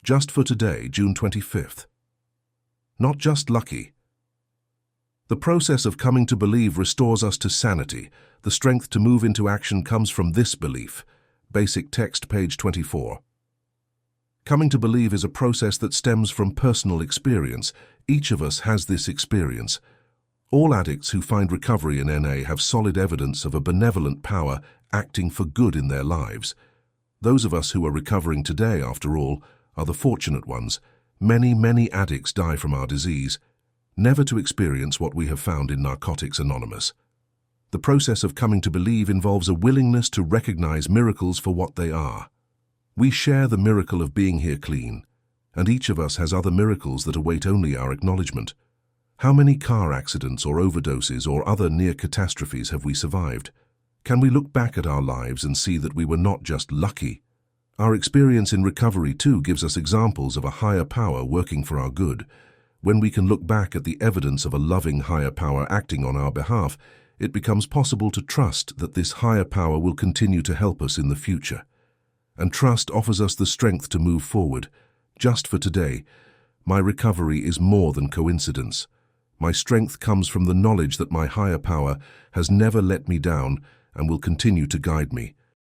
Just for today, June 25th. Not just lucky. The process of coming to believe restores us to sanity. The strength to move into action comes from this belief. Basic text, page 24. Coming to believe is a process that stems from personal experience. Each of us has this experience. All addicts who find recovery in NA have solid evidence of a benevolent power acting for good in their lives. Those of us who are recovering today, after all, are the fortunate ones. Many addicts die from our disease, never to experience what we have found in Narcotics Anonymous. The process of coming to believe involves a willingness to recognize miracles for what they are. We share the miracle of being here clean, and each of us has other miracles that await only our acknowledgement. How many car accidents or overdoses or other near catastrophes have we survived? Can we look back at our lives and see that we were not just lucky? Our experience in recovery too gives us examples of a higher power working for our good. When we can look back at the evidence of a loving higher power acting on our behalf, it becomes possible to trust that this higher power will continue to help us in the future. And trust offers us the strength to move forward. Just for today, my recovery is more than coincidence. My strength comes from the knowledge that my higher power has never let me down and will continue to guide me.